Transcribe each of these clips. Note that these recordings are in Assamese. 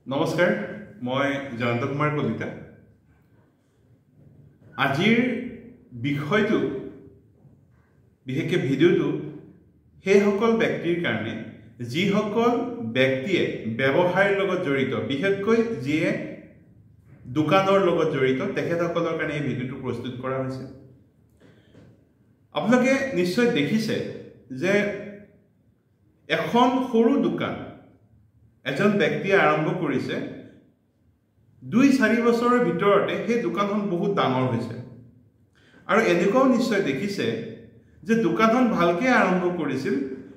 নমস্কাৰ মই জয়ন্ত কুমাৰ কলিতা আজিৰ বিষয়টো বিশেষকৈ ভিডিঅ'টো সেই সকল ব্যক্তিৰ কাৰণে যিসকল ব্যক্তিয়ে ব্যৱসায়ৰ লগত জড়িত বিশেষকৈ যিয়ে দোকানৰ লগত জড়িত তেখেতসকলৰ কাৰণে এই ভিডিঅ'টো প্ৰস্তুত কৰা হৈছে। আপোনালোকে নিশ্চয় দেখিছে যে এখন সৰু দোকান এজন ব্যক্তিয়ে আৰম্ভ কৰিছে 2-4 বছৰৰ ভিতৰতে সেই দোকানখন বহুত ডাঙৰ হৈছে আৰু এনেকুৱাও নিশ্চয় দেখিছে যে দোকানখন ভালকৈ আৰম্ভ কৰিছিল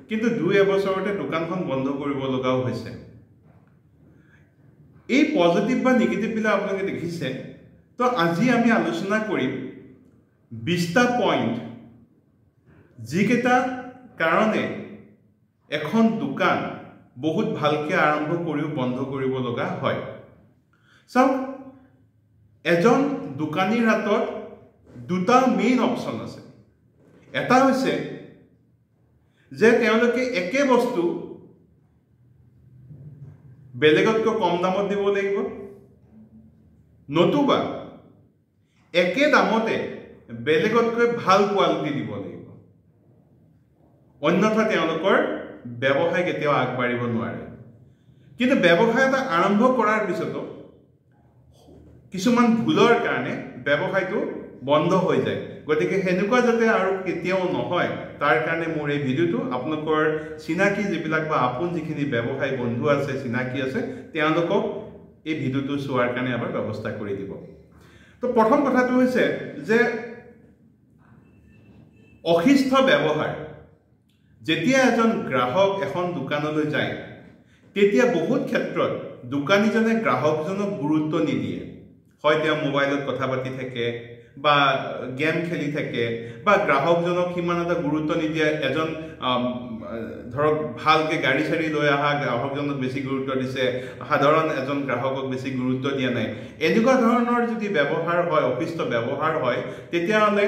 কিন্তু 2 বছৰতে দোকানখন বন্ধ কৰিব লগাও হৈছে। এই পজিটিভ বা নেগেটিভ বিলাক আপোনালোকে দেখিছে। তো আজি আমি আলোচনা কৰিম 20টা পইণ্ট যিকেইটা কাৰণে এখন দোকান বহুত ভালকে আৰম্ভ কৰিও বন্ধ কৰিব লগা হয়। চাওক, এজন দোকানীৰ হাতত দুটা মেইন অপচন আছে। এটা হৈছে যে তেওঁলোকে একে বস্তু বেলেগতকৈ কম দামত দিব লাগিব, নতুবা একে দামতে বেলেগতকৈ ভাল কোৱালিটি দিব লাগিব, অন্যথা তেওঁলোকৰ ব্যৱসায় কেতিয়াও আগবাঢ়িব নোৱাৰে। কিন্তু ব্যৱসায় এটা আৰম্ভ কৰাৰ পিছতো কিছুমান ভুলৰ কাৰণে ব্যৱসায়টো বন্ধ হৈ যায়। গতিকে সেনেকুৱা যাতে আৰু কেতিয়াও নহয় তাৰ কাৰণে মোৰ এই ভিডিঅ'টো আপোনালোকৰ চিনাকি যিবিলাক বা আপোন যিখিনি ব্যৱসায়ী বন্ধু আছে, চিনাকি আছে, তেওঁলোকক এই ভিডিঅ'টো চোৱাৰ কাৰণে এবাৰ ব্যৱস্থা কৰি দিব। তো প্ৰথম কথাটো হৈছে যে অশিষ্ট ব্যৱহাৰ। যেতিয়া এজন গ্ৰাহক এখন দোকানলৈ যায় তেতিয়া বহুত ক্ষেত্ৰত দোকানীজনে গ্ৰাহকজনক গুৰুত্ব নিদিয়ে। হয় তেওঁ মোবাইলত কথা পাতি থাকে বা গেম খেলি থাকে বা গ্ৰাহকজনক সিমান এটা গুৰুত্ব নিদিয়ে। এজন ধৰক ভালকে গাড়ী চাড়ী লৈ অহা গ্ৰাহকজনক বেছি গুৰুত্ব দিছে, সাধাৰণ এজন গ্ৰাহকক বেছি গুৰুত্ব দিয়া নাই। এনেকুৱা ধৰণৰ যদি ব্যৱহাৰ হয়, অশিষ্ট ব্যৱহাৰ হয়, তেতিয়াহ'লে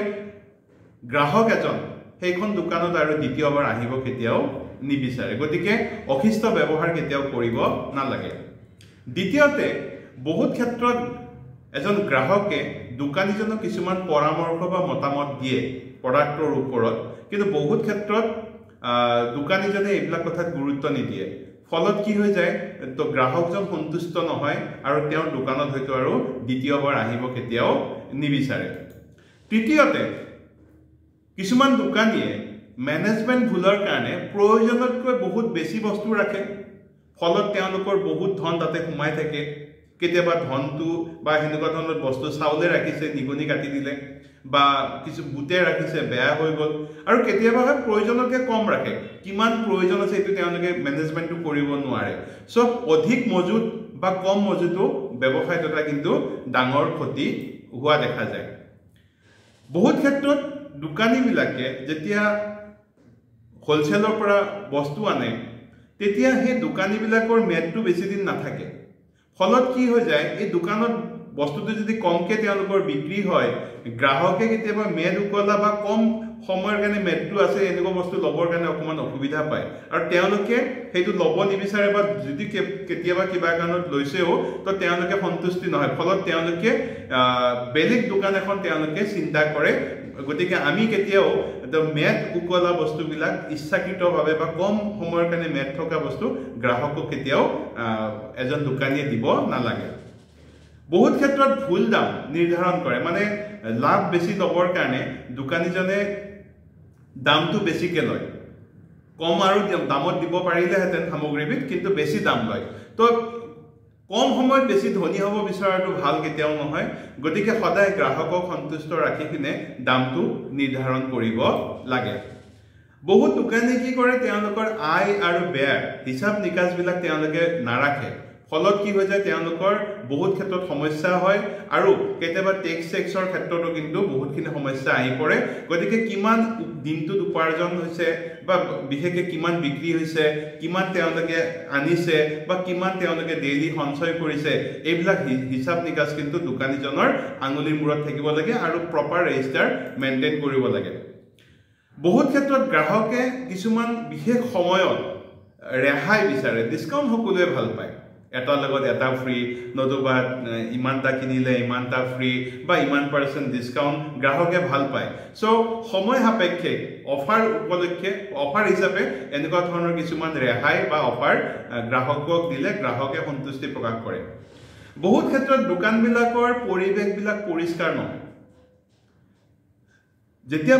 গ্ৰাহক এজন সেইখন দোকানত আৰু দ্বিতীয়বাৰ আহিব কেতিয়াও নিবিচাৰে। গতিকে অশিষ্ট ব্যৱহাৰ কেতিয়াও কৰিব নালাগে। দ্বিতীয়তে, বহুত ক্ষেত্ৰত এজন গ্ৰাহকে দোকানীজনক কিছুমান পৰামৰ্শ বা মতামত দিয়ে প্ৰডাক্টৰ ওপৰত, কিন্তু বহুত ক্ষেত্ৰত দোকানীজনে এইবিলাক কথাত গুৰুত্ব নিদিয়ে। ফলত কি হৈ যায়, তো গ্ৰাহকজন সন্তুষ্ট নহয় আৰু তেওঁৰ দোকানত হয়তো আৰু দ্বিতীয়বাৰ আহিব কেতিয়াও নিবিচাৰে। তৃতীয়তে, কিছুমান দোকানীয়ে মেনেজমেণ্ট ভুলৰ কাৰণে প্ৰয়োজনতকৈ বহুত বেছি বস্তু ৰাখে। ফলত তেওঁলোকৰ বহুত ধন তাতে সোমাই থাকে। কেতিয়াবা ধনটো বা সেনেকুৱা ধৰণৰ বস্তু চাউলে ৰাখিছে, নিগনি কাটি দিলে, বা কিছু বুটে ৰাখিছে, বেয়া হৈ গ'ল, আৰু কেতিয়াবা হয় প্ৰয়োজনতকৈ কম ৰাখে। কিমান প্ৰয়োজন আছে এইটো তেওঁলোকে মেনেজমেণ্টটো কৰিব নোৱাৰে। চব অধিক মজুত বা কম মজুতো ব্যৱসায়ত এটা কিন্তু ডাঙৰ ক্ষতি হোৱা দেখা যায়। বহুত ক্ষেত্ৰত দোকানীবিলাকে যেতিয়া হোলচেলৰ পৰা বস্তু আনে তেতিয়া সেই দোকানীবিলাকৰ মেদটো বেছি দিন নাথাকে। ফলত কি হৈ যায়, এই দোকানত বস্তুটো যদি কমকৈ তেওঁলোকৰ বিক্ৰী হয়, গ্ৰাহকে কেতিয়াবা মেদ উকলা বা কম সময়ৰ কাৰণে মেদটো আছে এনেকুৱা বস্তু ল'বৰ কাৰণে অকণমান অসুবিধা পায় আৰু তেওঁলোকে সেইটো ল'ব নিবিচাৰে, বা যদি কেতিয়াবা কিবা কাৰণত লৈছেও তো তেওঁলোকে সন্তুষ্টি নহয়। ফলত তেওঁলোকে বেলেগ দোকান এখন তেওঁলোকে চিন্তা কৰে। গতিকে আমি কেতিয়াও মেদ উকলা বস্তুবিলাক ইচ্ছাকৃতভাৱে বা কম সময়ৰ কাৰণে মেদ থকা বস্তু গ্ৰাহকক কেতিয়াও এজন দোকানীয়ে দিব নালাগে। বহুত ক্ষেত্ৰত ভুল দাম নিৰ্ধাৰণ কৰে, মানে লাভ বেছি ল'বৰ কাৰণে দোকানীজনে দামটো বেছিকৈ লয়। কম আৰু দামত দিব পাৰিলেহেঁতেন সামগ্ৰীবিধ, কিন্তু বেছি দাম লয়। তো কম সময়ত বেছি ধনী হ'ব বিচৰাটো ভাল কেতিয়াও নহয়। গতিকে সদায় গ্ৰাহকক সন্তুষ্ট ৰাখি কিনে দামটো নিৰ্ধাৰণ কৰিব লাগে। বহুত দোকানী কি কৰে, তেওঁলোকৰ আয় আৰু ব্যয় হিচাপ নিকাচবিলাক তেওঁলোকে নাৰাখে। ফলত কি হৈ যায়, তেওঁলোকৰ বহুত ক্ষেত্ৰত সমস্যা হয় আৰু কেতিয়াবা টেক্সৰ ক্ষেত্ৰতো কিন্তু বহুতখিনি সমস্যা আহি পৰে। গতিকে কিমান দিনটোত উপাৰ্জন হৈছে বা বিশেষকৈ কিমান বিক্ৰী হৈছে, কিমান তেওঁলোকে আনিছে বা কিমান তেওঁলোকে ডেইলি সঞ্চয় কৰিছে, এইবিলাক হিচাপ নিকাচ কিন্তু দোকানীজনৰ আঙুলিৰ মূৰত থাকিব লাগে আৰু প্ৰপাৰ ৰেজিষ্টাৰ মেইনটেইন কৰিব লাগে। বহুত ক্ষেত্ৰত গ্ৰাহকে কিছুমান বিশেষ সময়ত ৰেহাই বিচাৰে, ডিছকাউণ্ট সকলোৱে ভাল পায়। এটাৰ লগত এটা ফ্ৰী নতুবা ইমানটা কিনিলে ইমানটা ফ্ৰী বা ইমান % ডিসকাউন্ট গ্ৰাহকে ভাল পায় সো সময় সাপেক্ষে অফাৰ উপলক্ষে অফাৰ হিচাপে এনেকুৱা ধৰণৰ কিছুমান ৰেহাই বা অফাৰ গ্ৰাহকক দিলে গ্ৰাহকে সন্তুষ্টি প্ৰকাশ কৰে বহুত ক্ষেত্ৰত দোকানবিলাকৰ পৰিৱেশবিলাক পৰিষ্কাৰ নহয় যেতিয়া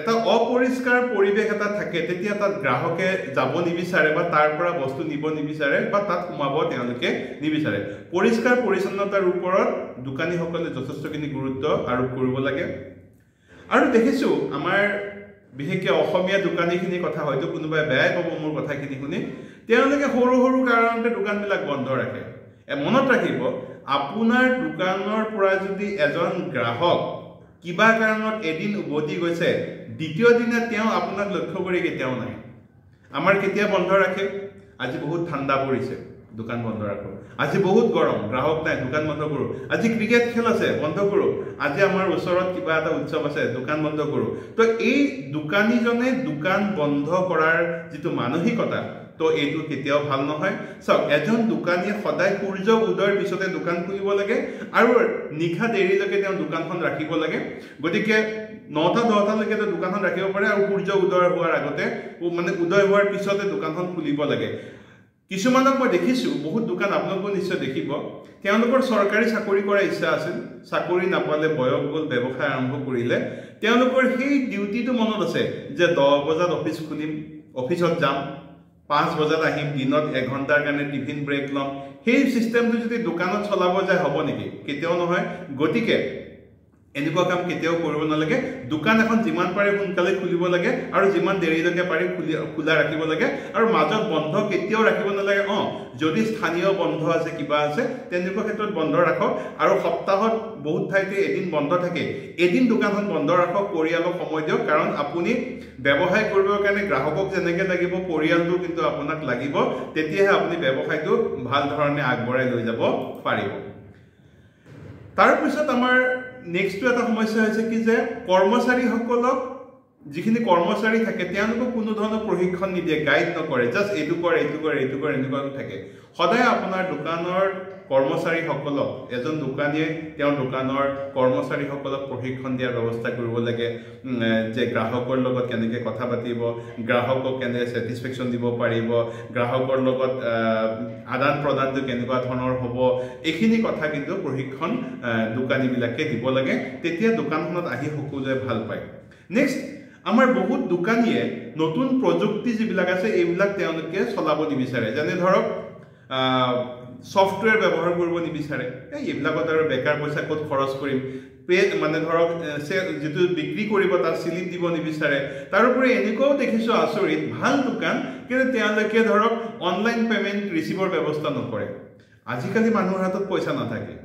এটা অপৰিষ্কাৰ পৰিৱেশ এটা থাকে তেতিয়া তাত গ্ৰাহকে যাব নিবিচাৰে বা তাৰ পৰা বস্তু নিব নিবিচাৰে বা তাত সোমাব তেওঁলোকে নিবিচাৰে পৰিষ্কাৰ পৰিচ্ছন্নতাৰ ওপৰত দোকানীসকলে যথেষ্টখিনি গুৰুত্ব আৰোপ কৰিব লাগে আৰু দেখিছো আমাৰ বিশেষকৈ অসমীয়া দোকানীখিনিৰ কথা হয়তো কোনোবাই বেয়াই পাব মোৰ কথাখিনি শুনি তেওঁলোকে সৰু সৰু কাৰণতে দোকানবিলাক বন্ধ ৰাখে মনত ৰাখিব আপোনাৰ দোকানৰ পৰা যদি এজন গ্ৰাহক কিবা কাৰণত এদিন উভতি গৈছে দ্বিতীয় দিনা তেওঁ আপোনাক লক্ষ্য কৰি কেতিয়াও নাই আমাৰ কেতিয়া বন্ধ ৰাখে আজি বহুত ঠাণ্ডা পৰিছে দোকান বন্ধ ৰাখো আজি বহুত গৰম গ্ৰাহক নাই দোকান বন্ধ কৰো আজি ক্ৰিকেট খেল আছে বন্ধ কৰো আজি আমাৰ ওচৰত কিবা এটা উৎসৱ আছে দোকান বন্ধ কৰো তো এই দোকানীজনে দোকান বন্ধ কৰাৰ যেটো মানসিকতা তো এইটো কেতিয়াও ভাল নহয় সব এজন দোকানীয়ে সদায় সূৰ্য উদয়ৰ পিছতে দোকান খুলিব লাগে আৰু নিখা দেৰিলৈকে তেওঁ দোকানখন ৰাখিব লাগে গতিকে 9টা লৈকে দোকানখন ৰাখিব পাৰে আৰু সূৰ্য উদয় হোৱাৰ আগতে মানে উদয় হোৱাৰ পিছতে দোকানখন খুলিব লাগে কিছুমানক মই দেখিছো বহুত দোকান আপোনালোকে নিশ্চয় দেখিব তেওঁলোকৰ চৰকাৰী চাকৰি কৰাৰ ইচ্ছা আছিল চাকৰি নাপালে বয়স গল ব্যৱসায় আৰম্ভ কৰিলে তেওঁলোকৰ সেই ডিউটিটো মনত আছে যে 10 বজাত অফিস খুলিম অফিসত যাম 5 বজাত আহিম দিনত 1 ঘণ্টাৰ কাৰণে টিফিন ব্ৰেক লম সেই সিস্টেমটো যদি দোকানত চলাব যায় হ'ব নেকি কেতিয়াও নহয় গতিকে এনেকুৱা কাম কেতিয়াও কৰিব নালাগে দোকান এখন যিমান পাৰে সোনকালে খুলিব লাগে আৰু যিমান দেৰিলৈকে পাৰি খোলা ৰাখিব লাগে আৰু মাজত বন্ধ কেতিয়াও ৰাখিব নালাগে যদি স্থানীয় বন্ধ আছে কিবা আছে তেনেকুৱা ক্ষেত্ৰত বন্ধ ৰাখক আৰু সপ্তাহত বহুত ঠাইতে এদিন বন্ধ থাকে এদিন দোকানখন বন্ধ ৰাখক পৰিয়ালক সময় দিয়ক কাৰণ আপুনি ব্যৱসায় কৰিবৰ কাৰণে গ্ৰাহকক যেনেকৈ লাগিব পৰিয়ালটো কিন্তু আপোনাক লাগিব তেতিয়াহে আপুনি ব্যৱসায়টো ভাল ধৰণে আগবঢ়াই লৈ যাব পাৰিব তাৰ পিছত আমাৰ নেক্সট এটা সমস্যা হৈছে কি যে কৰ্মচাৰীসকলক যিখিনি কৰ্মচাৰী থাকে তেওঁলোকক কোনো ধৰণৰ প্ৰশিক্ষণ নিদিয়ে গাইড নকৰে জাস্ট এইটো কৰ এনেকুৱা থাকে সদায় আপোনাৰ দোকানৰ কৰ্মচাৰীসকলক এজন দোকানীয়ে তেওঁৰ দোকানৰ কৰ্মচাৰীসকলক প্ৰশিক্ষণ দিয়াৰ ব্যৱস্থা কৰিব লাগে যে গ্ৰাহকৰ লগত কেনেকৈ কথা পাতিব গ্ৰাহকক কেনে স্যাটিসফ্যাকশন দিব পাৰিব গ্ৰাহকৰ লগত আদান প্ৰদানটো কেনেকুৱা ধৰণৰ হ'ব এইখিনি কথা কিন্তু প্ৰশিক্ষণ দোকানীবিলাকে দিব লাগে তেতিয়া দোকানখনত আহি সকলোৱে ভাল পায় নেক্সট আমাৰ বহুত দোকানীয়ে নতুন প্ৰযুক্তি যিবিলাক আছে এইবিলাক তেওঁলোকে চলাব নিবিচাৰে যেনে ধৰক সফটওয়্যাৰ ব্যৱহাৰ কৰিব নিবিচাৰে এইবিলাকত আৰু বেকাৰ পইচা ক'ত খৰচ কৰিম মানে ধৰক যেটো বিক্ৰী কৰিব তাৰ স্লিপ দিব নিবিচাৰে তাৰোপৰি এনেকুৱাও দেখিছো আচৰিত ভাল দোকান কিন্তু তেওঁলোকে ধৰক অনলাইন পেমেন্ট ৰিচিভৰ ব্যৱস্থা নকৰে আজিকালি মানুহৰ হাতত পইচা নাথাকে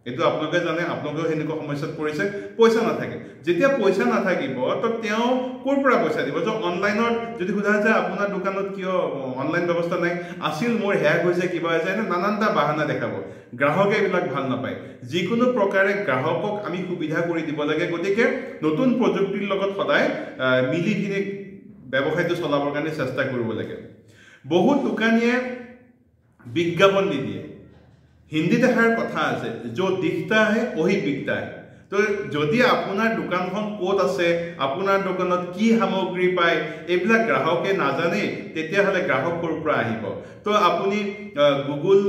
এটো আপোনালোকে জানে আপোনালোকে হেনেকুৱা সমস্যাত পৰিছে পইচা নাথাকে যেতিয়া পইচা নাথাকিব তো তেওঁ কোৰ পৰা পইচা দিব যে অনলাইনত যদি সোধা যায় আপোনাৰ দোকানত কিয় অনলাইন ব্যৱস্থা নাই আছিল মোৰ হ্যাক হৈছে কিবা হৈছে নানানটা বাহানা দেখাব গ্ৰাহকে এইবিলাক ভাল নাপায় যিকোনো প্ৰকাৰে গ্ৰাহকক আমি সুবিধা কৰি দিব লাগে গতিকে নতুন প্ৰযুক্তিৰ লগত সদায় মিলিখিনি ব্যৱসায়টো চলাবৰ কাৰণে চেষ্টা কৰিব লাগে বহুত দোকানীয়ে বিজ্ঞাপন নিদিয়ে हिंदी देखार कथा আছে जो दिखता है वही बिकता है तो যদি আপোনাৰ দোকানখন কোত আছে আপোনাৰ দোকানত কি সামগ্ৰী পায় এইবিলা গ্ৰাহকে নাজানে তেতিয়া হলে গ্ৰাহক কৰ পৰা আহিব তো আপুনি গুগল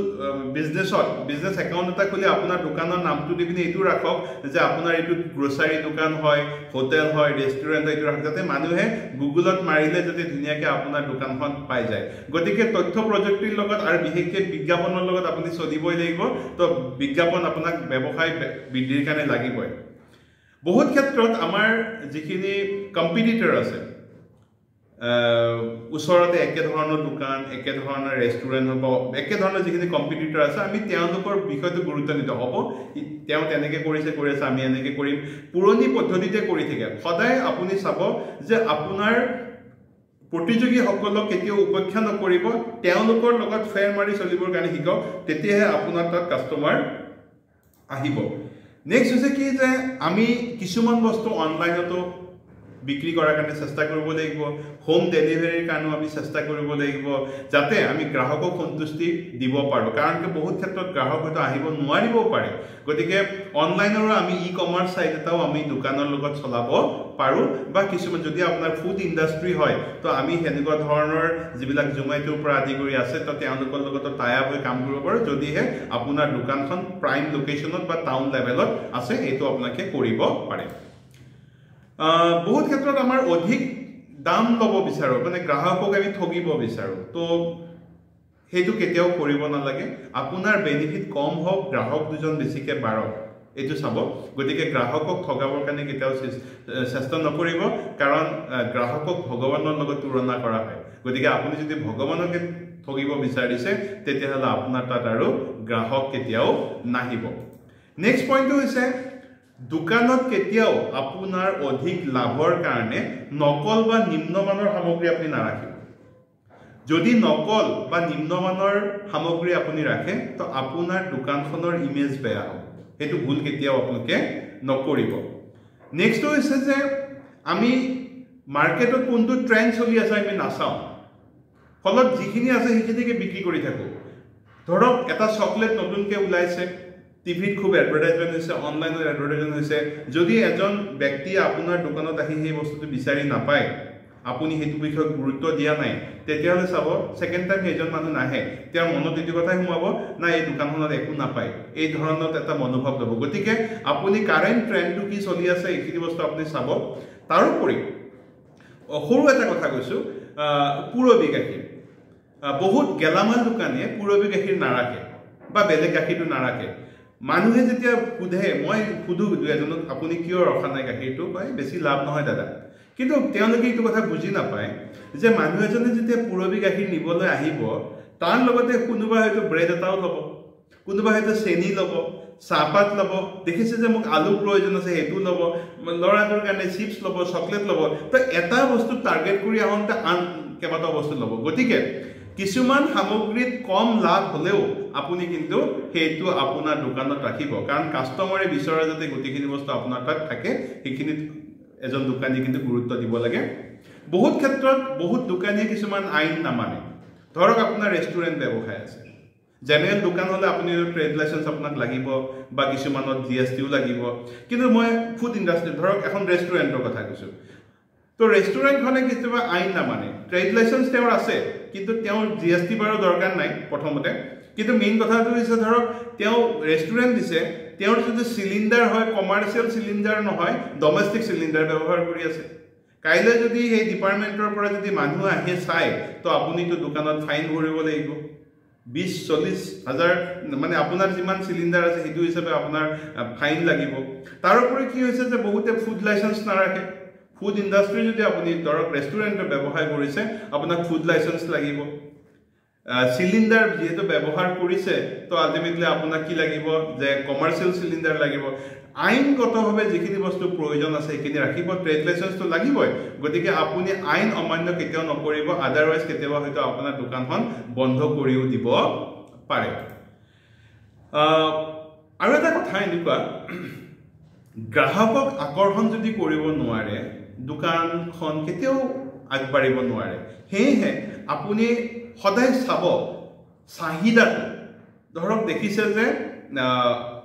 বিজনেস একাউন্ট এটা খুলি আপোনাৰ দোকানৰ নামটো দি পিনে এটো ৰাখক যে আপোনাৰ এটো গ্ৰোসাৰী দোকান হয় হোটেল হয় ৰেষ্টুৰেন্ট হয় এটো ৰাখক যাতে মানুহে গুগলত মাৰিলে যাতে ধুনিয়াকে আপোনাৰ দোকানখন পাই যায় গতিকে তথ্য প্ৰযুক্তিৰ লগত আৰু বিশেষকৈ বিজ্ঞাপনৰ লগত আপুনি চলিবই লাগিব তো বিজ্ঞাপন আপোনাক ব্যৱসায় বৃদ্ধিৰ কাৰণে লাগিবই বহুত ক্ষেত্ৰত আমাৰ যিখিনি কম্পিটিটৰ আছে ওচৰতে একে ধৰণৰ দোকান একে ধৰণৰ ৰেষ্টুৰেন্ট হ'ব একে ধৰণৰ যিখিনি কম্পিটিটৰ আছে আমি তেওঁলোকৰ বিষয়টো গুৰুত্ব নিদিওঁ হ'ব তেওঁ তেনেকে কৰিছে আমি এনেকে কৰিম পুৰণি পদ্ধতিতে কৰি থাকে সদায় আপুনি চাব যে আপোনাৰ প্ৰতিযোগীসকলক কেতিয়াও উপেক্ষা নকৰিব তেওঁলোকৰ লগত ফেৰ মাৰি চলিবৰ কাৰণে শিকক তেতিয়াহে আপোনাৰ তাত কাস্টমাৰ আহিব নেক্সট হৈছে কি যে আমি কিছুমান বস্তু অনলাইনতো বিক্ৰী কৰাৰ কাৰণে চেষ্টা কৰিব লাগিব হোম ডেলিভাৰীৰ কাৰণে আমি চেষ্টা কৰিব লাগিব যাতে আমি গ্ৰাহকক সন্তুষ্টি দিব পাৰো কাৰণ কি বহুত ক্ষেত্ৰত গ্ৰাহক হয়তো আহিব নোৱাৰিবও পাৰে গতিকে অনলাইনৰ আমি ই-কমাৰ্চ সাইট এটাও আমি দোকানৰ লগত চলাব পাৰো বা কিছুমান যদি আপোনাৰ ফুড ইন্ডাষ্ট্ৰি হয় তো আমি হেনেকুৱা ধৰণৰ যিবিলাক জোমাটোৰ পৰা আদি কৰি আছে তো তেওঁলোকৰ লগত টাই আপ হৈ কাম কৰিব পাৰো যদিহে আপোনাৰ দোকানখন প্ৰাইম লোকেশনত বা টাউন লেভেলত আছে এটো আপোনাকে কৰিব পাৰে বহুত ক্ষেত্ৰত আমাৰ অধিক দাম লব বিচাৰো মানে গ্ৰাহকক আমি ঠগিব বিচাৰো তো হেতু কেতিয়াও কৰিব নালাগে আপোনাৰ বেনিফিট কম হওক গ্ৰাহক দুজন বেছিকে বাঢ়ক এটো চাব গতিকে গ্ৰাহকক ঠগাবৰ কাৰণে কেতিয়াও চেষ্টা নকৰিব কাৰণ গ্ৰাহকক ভগৱানৰ লগত তুলনা কৰা হয় গতিকে আপুনি যদি ভগৱানকে ঠগিব বিচাৰিছে তেতিয়াহলে আপোনাৰ তাত আৰু গ্ৰাহক কেতিয়াও নাহিব নেক্সট পইণ্টটো হৈছে দোকানত কেতিয়াও আপোনাৰ অধিক লাভৰ কাৰণে নকল বা নিম্নমানৰ সামগ্ৰী আপুনি নাৰাখিব যদি নকল বা নিম্নমানৰ সামগ্ৰী আপুনি ৰাখে তো আপোনাৰ দোকানখনৰ ইমেজ বেয়া হ'ব এটো ভুল কেতিয়াও আপোনাকে নকৰিব নেক্সট হৈছে যে আমি মাৰ্কেটত কোনটো ট্ৰেন্ড চলি আছে আমি নাচাও ফলত যিখিনি আছে সেইখিনিকে বিক্ৰী কৰি থাকো ধৰক এটা চকলেট নতুনকে ওলাইছে টিভিত খুব এডভাৰটাইজমেন্ট হৈছে অনলাইনত এডভাৰটাইজমেন্ট হৈছে যদি এজন ব্যক্তি আপোনাৰ দোকানত আহি সেই বস্তুটো বিচাৰি নাপায় আপুনি হেতু বিষয়ক গুৰুত্ব দিয়া নাই তেতিয়াহলে চাব সেকেন্ড টাইম এজন মানুহ নাহে তেওঁৰ মনত এটো কথাই সোমাব না এই দোকানখনত একো নাপায় এই ধৰণৰ এটা মনোভাৱ লব গতিকে আপুনি কাৰেন্ট ট্ৰেন্ডটো কি চলি আছে এইখিনি বস্তু আপুনি চাব তাৰোপৰি সৰু এটা কথা কৈছো পুৰবী গাখীৰ বহুত গেলামাল দোকানে পুৰবী গাখীৰ নাৰাখে বা বেলেগ গাখীৰটো নাৰাখে মানুহে যেতিয়া খুধে মই খুধু দুজনক আপুনি কিয় ৰখা নাই গাখীৰটো কয় বেছি লাভ নহয় দাদা কিন্তু তেওঁলোকে এইটো কথা বুজি নাপায় যে মানুহ এজনে যেতিয়া পুৰবী গাখীৰ নিবলৈ আহিব তাৰ লগতে কোনোবা হয়তো ব্ৰেড এটাও ল'ব কোনোবা হয়তো চেনি ল'ব চাহপাত ল'ব দেখিছে যে মোক আলু প্ৰয়োজন আছে হেতু ল'ব লৰাটোৰ কাৰণে চিপছ ল'ব চকলেট ল'ব তো এটা বস্তু টাৰ্গেট কৰি আহন্তে আন কেবাটা বস্তু ল'ব গতিকে কিছুমান সামগ্ৰীত কম লাভ হলেও আপুনি কিন্তু হেতু আপোনাৰ দোকানত ৰাখিব কাৰণ কাস্টমাৰে বিচৰা যাতে গতিখিনি বস্তু আপোনাৰ তাত থাকে সেইখিনি এজন দোকানী কিন্তু গুৰুত্ব দিব লাগে বহুত ক্ষেত্ৰত বহুত দোকানীয়ে কিছুমান আইন নামানে ধৰক আপোনাৰ ৰেষ্টুৰেন্ট ব্যৱসায় আছে জেনেৰেল দোকান হলে আপুনি ট্ৰেড লাইসেন্স আপোনাক লাগিব বা কিছুমানত জিএসটিও লাগিব কিন্তু মই ফুড ইন্ডাষ্ট্ৰি ধৰক এখন ৰেষ্টুৰেন্টৰ কথা কৈছো তো ৰেষ্টুৰেন্ট খনে কিবা আইন নামানে ট্ৰেড লাইসেন্স তেওঁৰ আছে কিন্তু তেওঁৰ জিএসটি বাৰো দৰকাৰ নাই প্ৰথমতে কিন্তু মেইন কথাটো হৈছে ধৰক তেওঁ ৰেষ্টুৰেন্ট দিছে তেওঁৰ যদি সিলিন্ডাৰ হয় কমাৰ্শিয়াল সিলিন্ডাৰ নহয় ডোমেষ্টিক সিলিন্ডাৰ ব্যৱহাৰ কৰি আছে কাইলৈ যদি এই ডিপাৰ্টমেন্টৰ পৰা যদি মানুহ আহে চাই তো আপুনি তো দোকানত ফাইন ভৰিব লাগিব 20-40 হাজাৰ মানে আপোনাৰ যিমান সিলিন্ডাৰ আছে হেতু হিচাপে আপোনাৰ ফাইন লাগিব তাৰোপৰি কি হৈছে যে বহুতে ফুড লাইসেন্স নাৰাখে ফুড ইন্ডাষ্ট্ৰি যদি আপুনি ধৰক ৰেষ্টুৰেন্টৰ ব্যৱসায় কৰিছে আপোনাক ফুড লাইসেন্স লাগিব সিলিন্ডাৰ যেহেতু ব্যৱহাৰ কৰিছে তো আলটিমেটলি আপোনাক কি লাগিব যে কমাৰ্শিয়াল সিলিন্ডাৰ লাগিব আইনগতভাৱে যিখিনি বস্তু প্ৰয়োজন আছে সেইখিনি ৰাখিব ট্ৰেড লাইসেন্সটো লাগিবই গতিকে আপুনি আইন অমান্য কেতিয়াও নকৰিব আদাৰৱাইজ কেতিয়াবা হয়তো আপোনাৰ দোকানখন বন্ধ কৰিও দিব পাৰে আৰু এটা কথা এনেকুৱা গ্ৰাহকক আকৰ্ষণ যদি কৰিব নোৱাৰে দোকানখন কেতিয়াও আগবাঢ়িব নোৱাৰে হেহে আপুনি সদায় চাব চাহিদাটো ধৰক দেখিছে যে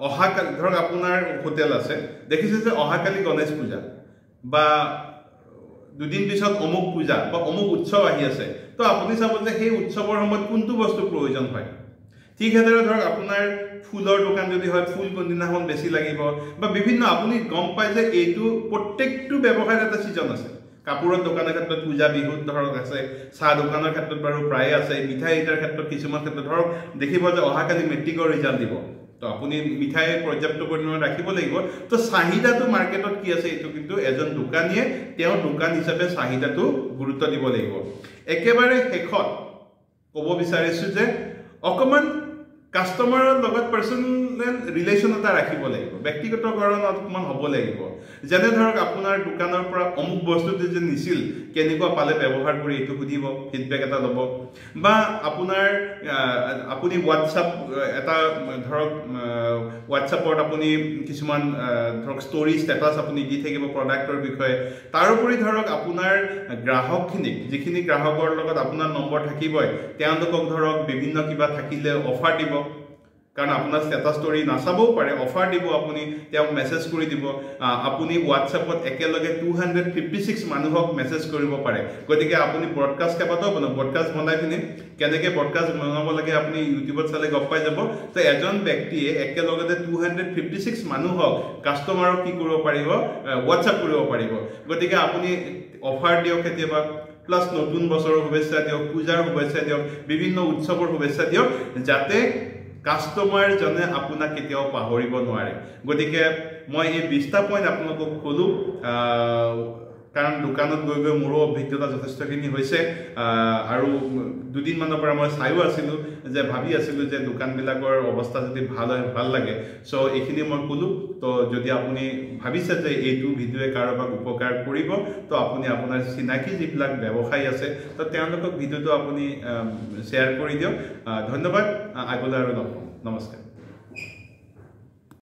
অহাকালি ধৰক আপোনাৰ হোটেল আছে দেখিছে যে অহাকালি গণেশ পূজা বা দুদিন পিছত অমুক পূজা বা অমুক উৎসৱ আহি আছে তো আপুনি চাব যে সেই উৎসৱৰ সময়ত কোনটো বস্তু প্ৰয়োজন হয় ঠিক হেদৰে ধৰক আপোনাৰ ফুলৰ দোকান যদি হয় ফুল কোনদিনাখন বেছি লাগিব বা বিভিন্ন আপুনি গম পায় যে এইটো প্ৰত্যেকটো ব্যৱসায়ৰ এটা সিজন আছে কাপোৰৰ দোকানৰ ক্ষেত্ৰত পূজা বিহুত ধৰক আছে চাহ দোকানৰ ক্ষেত্ৰত বাৰু প্ৰায় আছে মিঠাই ইটাৰ ক্ষেত্ৰত কিছুমান ক্ষেত্ৰত ধৰক দেখিব যে অহাকালি মেট্ৰিকৰ ৰিজাল্ট দিব তো আপুনি মিঠাই পৰ্যাপ্ত পৰিমাণে ৰাখিব লাগিব তো চাহিদাটো মাৰ্কেটত কি আছে এইটো কিন্তু এজন দোকানীয়ে তেওঁৰ দোকান হিচাপে চাহিদাটো গুৰুত্ব দিব লাগিব একেবাৰে শেষত ক'ব বিচাৰিছো যে অকমান কাষ্টমাৰৰ লগত পাৰ্সোনেল ৰিলেশ্যন এটা ৰাখিব লাগিব, ব্যক্তিগতকৰণ অকমান হ'ব লাগিব। যেনে ধৰক আপোনাৰ দোকানৰ পৰা অমুক বস্তুটো যে নিছিল কেনেকুৱা পালে ব্যৱহাৰ কৰি এইটো সুধিব, ফিডবেক এটা ল'ব। বা আপোনাৰ আপুনি হোৱাটছআপ এটা ধৰক হোৱাটছআপত আপুনি কিছুমান ধৰক ষ্টৰি ষ্টেটাছ আপুনি দি থাকিব প্ৰডাক্টৰ বিষয়ে। তাৰোপৰি ধৰক আপোনাৰ গ্ৰাহকখিনিক, যিখিনি গ্ৰাহকৰ লগত আপোনাৰ নম্বৰ থাকিবই, তেওঁলোকক ধৰক বিভিন্ন কিবা থাকিলে অফাৰ দিব, কাৰণ আপোনাৰ ষ্টেটাছ ষ্টৰি নাচাবও পাৰে, অফাৰ দিব, আপুনি তেওঁক মেছেজ কৰি দিব। আপুনি হোৱাটছআপত একেলগে 256 মানুহক মেছেজ কৰিব পাৰে। গতিকে আপুনি ব্ৰডকাষ্ট কেইবাটাও বনাব, ব্ৰডকাষ্ট বনাই পিনি কেনেকৈ ব্ৰডকাষ্ট বনাব লাগে আপুনি ইউটিউবত চালে গম পাই যাব। তো এজন ব্যক্তিয়ে একেলগতে 256 মানুহক কাষ্টমাৰক কি কৰিব পাৰিব, হোৱাটছআপ কৰিব পাৰিব। গতিকে আপুনি অফাৰ দিয়ক কেতিয়াবা, প্লাছ নতুন বছৰৰ শুভেচ্ছা দিয়ক, পূজাৰ শুভেচ্ছা দিয়ক, বিভিন্ন উৎসৱৰ শুভেচ্ছা দিয়ক, যাতে কাষ্টমাৰজনে আপোনাক কেতিয়াও পাহৰিব নোৱাৰে। গতিকে মই এই 20টা পইণ্ট আপোনালোকক ক'লোঁ, কাৰণ দোকানত গৈ গৈ মোৰো অভিজ্ঞতা যথেষ্টখিনি হৈছে। আৰু দুদিনমানৰ পৰা মই চাইও আছিলোঁ, যে ভাবি আছিলোঁ যে দোকানবিলাকৰ অৱস্থা যদি ভাল লাগে। চ' এইখিনি মই ক'লোঁ। তো যদি আপুনি ভাবিছে যে এইটো ভিডিঅ'য়ে কাৰোবাক উপকাৰ কৰিব, তো আপুনি আপোনাৰ চিনাকি যিবিলাক ব্যৱসায়ী আছে, তো তেওঁলোকক ভিডিঅ'টো আপুনি শ্বেয়াৰ কৰি দিয়ক। ধন্যবাদ। আগলৈ আৰু লগ পাম। নমস্কাৰ।